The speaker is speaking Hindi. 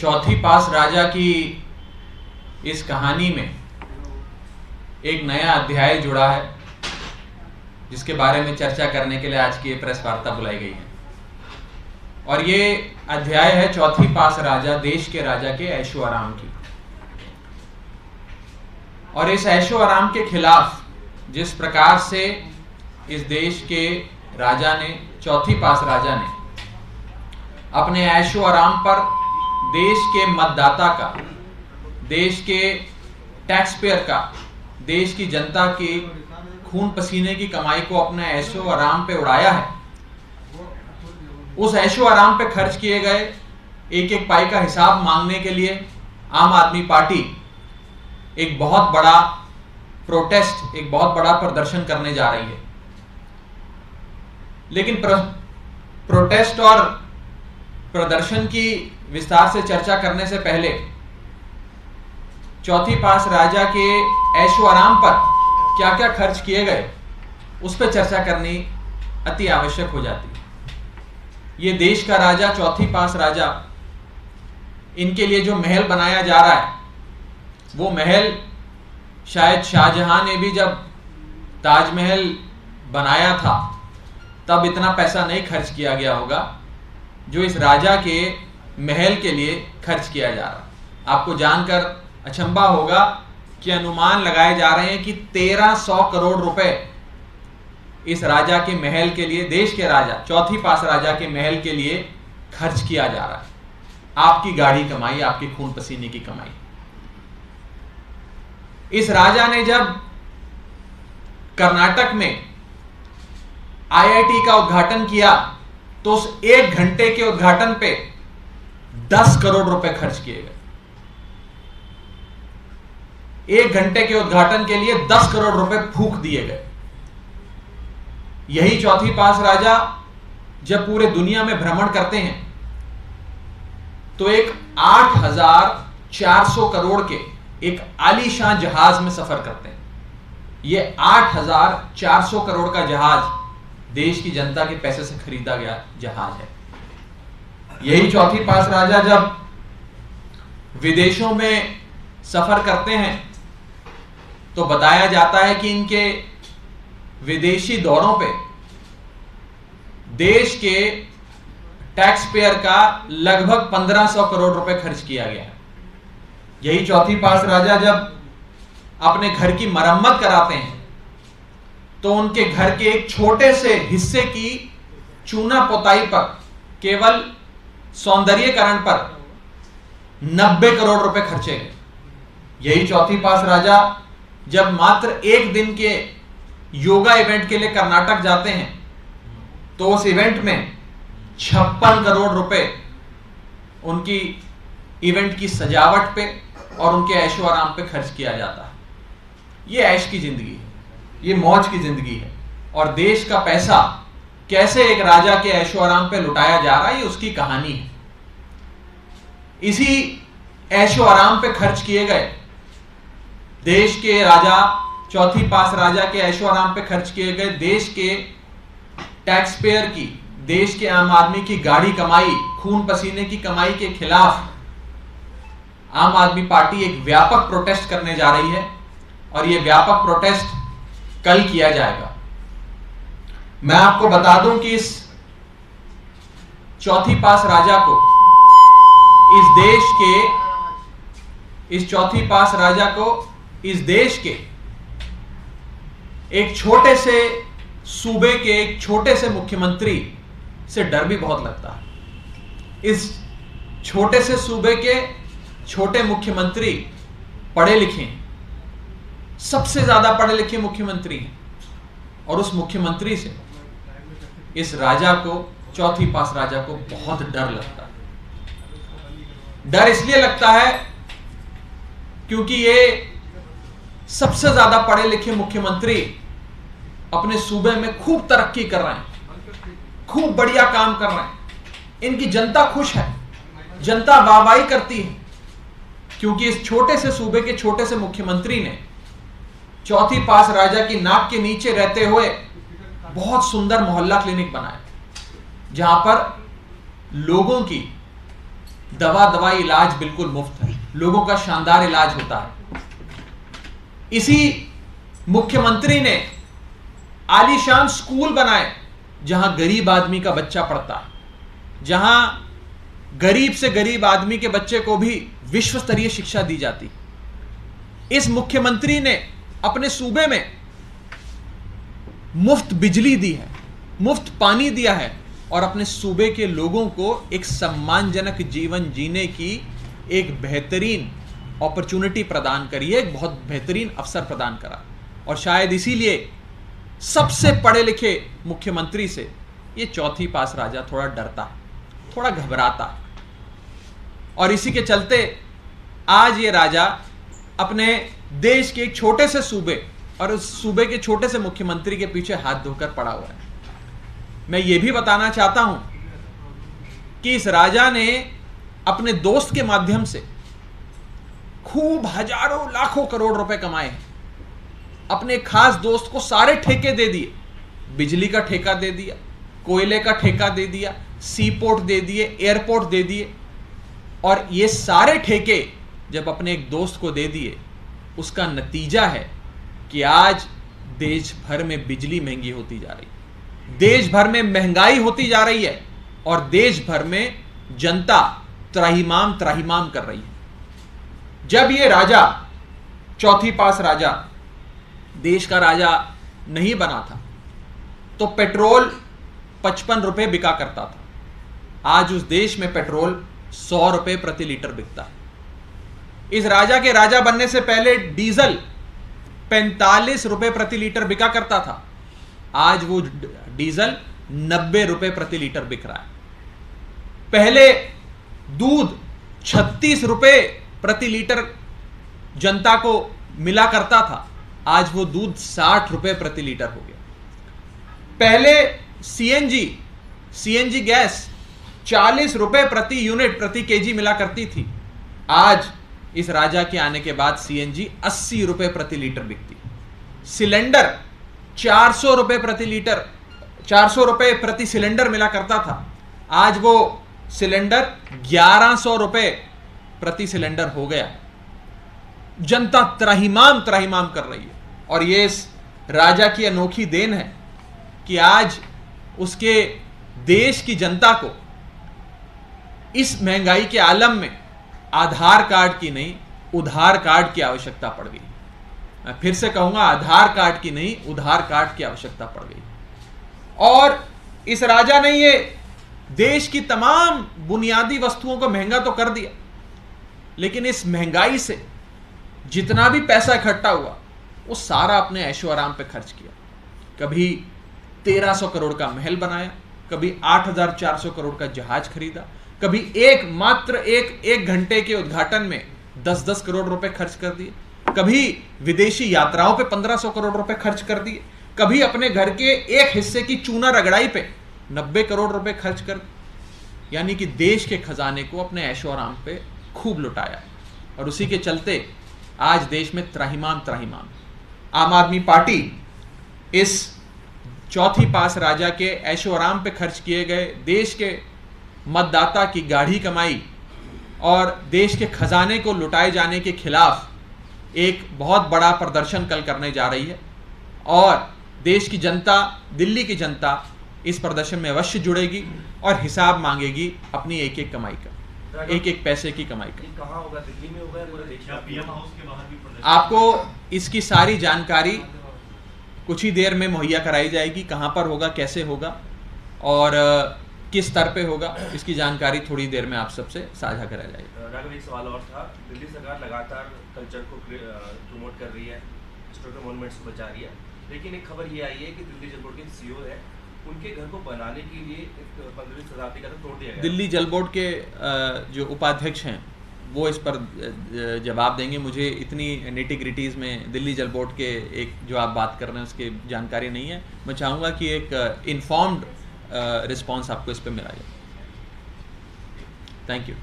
चौथी पास राजा की इस कहानी में एक नया अध्याय जुड़ा है, जिसके बारे में चर्चा करने के लिए आज की ये प्रेस वार्ता बुलाई गई है। और ये अध्याय है चौथी पास राजा, देश के राजा के ऐशो आराम की। और इस ऐशो आराम के खिलाफ जिस प्रकार से इस देश के राजा ने, चौथी पास राजा ने अपने ऐशो आराम पर देश के मतदाता का, देश के टैक्स पेयर का, देश की जनता की खून पसीने की कमाई को अपने ऐशो आराम पे उड़ाया है, उस ऐशो आराम पे खर्च किए गए एक एक पाई का हिसाब मांगने के लिए आम आदमी पार्टी एक बहुत बड़ा प्रोटेस्ट, एक बहुत बड़ा प्रदर्शन करने जा रही है। लेकिन प्रोटेस्ट और प्रदर्शन की विस्तार से चर्चा करने से पहले चौथी पास राजा के ऐशो आराम पर क्या क्या खर्च किए गए उस पर चर्चा करनी अति आवश्यक हो जाती है। ये देश का राजा, चौथी पास राजा, इनके लिए जो महल बनाया जा रहा है, वो महल शायद शाहजहां ने भी जब ताजमहल बनाया था तब इतना पैसा नहीं खर्च किया गया होगा जो इस राजा के महल के लिए खर्च किया जा रहा। आपको जानकर अचंभा होगा कि अनुमान लगाए जा रहे हैं कि 1300 करोड़ रुपए इस राजा के महल के लिए, देश के राजा, चौथी पास राजा के महल के लिए खर्च किया जा रहा है। आपकी गाढ़ी कमाई, आपकी खून पसीने की कमाई। इस राजा ने जब कर्नाटक में आईआईटी का उद्घाटन किया तो उस 1 घंटे के उद्घाटन पे 10 करोड़ रुपए खर्च किए गए। 1 घंटे के उद्घाटन के लिए 10 करोड़ रुपए फूंक दिए गए। यही चौथी पास राजा जब पूरे दुनिया में भ्रमण करते हैं तो एक 8,400 करोड़ के एक आलीशान जहाज में सफर करते हैं। यह 8,400 करोड़ का जहाज देश की जनता के पैसे से खरीदा गया जहाज है। यही चौथी पास राजा जब विदेशों में सफर करते हैं तो बताया जाता है कि इनके विदेशी दौरों पे देश के टैक्स पेयर का लगभग 1500 करोड़ रुपए खर्च किया गया है। यही चौथी पास राजा जब अपने घर की मरम्मत कराते हैं तो उनके घर के एक छोटे से हिस्से की चूना पोताई पर, केवल सौंदर्यीकरण पर 90 करोड़ रुपए खर्चे गए। यही चौथी पास राजा जब मात्र 1 दिन के योगा इवेंट के लिए कर्नाटक जाते हैं तो उस इवेंट में 56 करोड़ रुपए उनकी इवेंट की सजावट पे और उनके ऐशो आराम पे खर्च किया जाता है। ये ऐश की जिंदगी है, ये मौज की जिंदगी है। और देश का पैसा कैसे एक राजा के ऐशो आराम पे लुटाया जा रहा है, ये उसकी कहानी है। इसी ऐशो आराम पे खर्च किए गए देश के राजा, चौथी पास राजा के ऐशो आराम पे खर्च किए गए देश के टैक्स पेयर की, देश के आम आदमी की गाढ़ी कमाई, खून पसीने की कमाई के खिलाफ आम आदमी पार्टी एक व्यापक प्रोटेस्ट करने जा रही है। और यह व्यापक प्रोटेस्ट कल किया जाएगा। मैं आपको बता दूं कि इस चौथी पास राजा को, इस देश के, इस चौथी पास राजा को इस देश के एक छोटे से सूबे के एक छोटे से मुख्यमंत्री से डर भी बहुत लगता है। इस छोटे से सूबे के छोटे मुख्यमंत्री पढ़े लिखे हैं, सबसे ज्यादा पढ़े लिखे मुख्यमंत्री हैं। और उस मुख्यमंत्री से इस राजा को, चौथी पास राजा को बहुत डर लगता है। डर इसलिए लगता है क्योंकि ये सबसे ज्यादा पढ़े लिखे मुख्यमंत्री अपने सूबे में खूब तरक्की कर रहे हैं, खूब बढ़िया काम कर रहे हैं। इनकी जनता खुश है, जनता वाहवाही करती है क्योंकि इस छोटे से सूबे के छोटे से मुख्यमंत्री ने चौथी पास राजा की नाक के नीचे रहते हुए बहुत सुंदर मोहल्ला क्लिनिक बनाया, जहां पर लोगों की दवा इलाज बिल्कुल मुफ्त है, लोगों का शानदार इलाज होता है। इसी मुख्यमंत्री ने आलीशान स्कूल बनाए जहां गरीब आदमी का बच्चा पढ़ता है, जहां गरीब से गरीब आदमी के बच्चे को भी विश्व स्तरीय शिक्षा दी जाती। इस मुख्यमंत्री ने अपने सूबे में मुफ्त बिजली दी है, मुफ्त पानी दिया है और अपने सूबे के लोगों को एक सम्मानजनक जीवन जीने की एक बेहतरीन अपॉर्चुनिटी प्रदान करी है, एक बहुत बेहतरीन अवसर प्रदान करा। और शायद इसीलिए सबसे पढ़े लिखे मुख्यमंत्री से ये चौथी पास राजा थोड़ा डरता है, थोड़ा घबराता है। और इसी के चलते आज ये राजा अपने देश के एक छोटे से सूबे और उस सूबे के छोटे से मुख्यमंत्री के पीछे हाथ धोकर पड़ा हुआ है। मैं ये भी बताना चाहता हूं कि इस राजा ने अपने दोस्त के माध्यम से खूब हजारों लाखों करोड़ रुपए कमाए हैं। अपने खास दोस्त को सारे ठेके दे दिए, बिजली का ठेका दे दिया, कोयले का ठेका दे दिया, सी पोर्ट दे दिए, एयरपोर्ट दे दिए। और ये सारे ठेके जब अपने एक दोस्त को दे दिए, उसका नतीजा है कि आज देश भर में बिजली महंगी होती जा रही है, देश भर में महंगाई होती जा रही है और देश भर में जनता त्राहिमाम त्राहिमाम कर रही है। जब ये राजा चौथी पास राजा देश का राजा नहीं बना था तो पेट्रोल 55 रुपए बिका करता था। आज उस देश में पेट्रोल 100 रुपए प्रति लीटर बिकता है। इस राजा के राजा बनने से पहले डीजल 45 रुपए प्रति लीटर बिका करता था। आज वो डीजल 90 रुपए प्रति लीटर बिक रहा है। पहले दूध 36 रुपए प्रति लीटर जनता को मिला करता था, आज वो दूध 60 रुपए प्रति लीटर हो गया। पहले सीएनजी गैस 40 रुपए प्रति यूनिट प्रति केजी मिला करती थी, आज इस राजा के आने के बाद सीएनजी 80 रुपए प्रति लीटर बिकती। सिलेंडर 400 रुपए प्रति लीटर, 400 रुपए प्रति सिलेंडर मिला करता था, आज वो सिलेंडर 1100 रुपए प्रति सिलेंडर हो गया। जनता त्राहिमाम त्राहिमाम कर रही है और ये इस राजा की अनोखी देन है कि आज उसके देश की जनता को इस महंगाई के आलम में आधार कार्ड की नहीं, उधार कार्ड की आवश्यकता पड़ गई। मैं फिर से कहूंगा, आधार कार्ड की नहीं, उधार कार्ड की आवश्यकता पड़ गई। और इस राजा ने ये देश की तमाम बुनियादी वस्तुओं को महंगा तो कर दिया, लेकिन इस महंगाई से जितना भी पैसा इकट्ठा हुआ वो सारा अपने ऐशो आराम पे खर्च किया। कभी 1300 करोड़ का महल बनाया, कभी 8400 करोड़ का जहाज खरीदा, कभी मात्र एक घंटे के उद्घाटन में 10-10 करोड़ रुपए खर्च कर दिए, कभी विदेशी यात्राओं पे 1500 करोड़ रुपए खर्च कर दिए, कभी अपने घर के एक हिस्से की चूना रगड़ाई पे 90 करोड़ रुपए खर्च कर दिए। यानी कि देश के खजाने को अपने ऐशो आराम पे खूब लुटाया और उसी के चलते आज देश में त्राहिमाम त्राहिमाम। आम आदमी पार्टी इस चौथी पास राजा के ऐशो आराम पे खर्च किए गए देश के मतदाता की गाढ़ी कमाई और देश के खजाने को लुटाए जाने के खिलाफ एक बहुत बड़ा प्रदर्शन कल करने जा रही है और देश की जनता, दिल्ली की जनता इस प्रदर्शन में अवश्य जुड़ेगी और हिसाब मांगेगी अपनी एक एक कमाई का, एक एक पैसे की कमाई का। कहाँ होगा? दिल्ली में होगा या पूरे देश में? पीएम हाउस के बाहर भी प्रदर्शन? आपको इसकी सारी जानकारी कुछ ही देर में मुहैया कराई जाएगी, कहाँ पर होगा, कैसे होगा और किस स्तर पे होगा, इसकी जानकारी थोड़ी देर में आप सबसे साझा करा जाएगी। राघव, एक सवाल और था। दिल्ली सरकार लगातार कल्चर को प्रमोट कर रही है, हिस्टोरिकल मॉन्यूमेंट्स को बचा रही है, लेकिन एक खबर ये आई है कि दिल्ली जल बोर्ड के सीईओ है, उनके घर को बनाने के लिए 15वीं शताब्दी का तोड़ दिया गया। दिल्ली जल बोर्ड के जो उपाध्यक्ष हैं वो इस पर जवाब देंगे। मुझे इतनी निटी-ग्रिटीज़ में दिल्ली जल बोर्ड के एक जो आप बात कर रहे हैं उसकी जानकारी नहीं है। मैं चाहूँगा कि एक इन्फॉर्म्ड रिस्पॉन्स आपको इस पर मिला जाए। Thank you.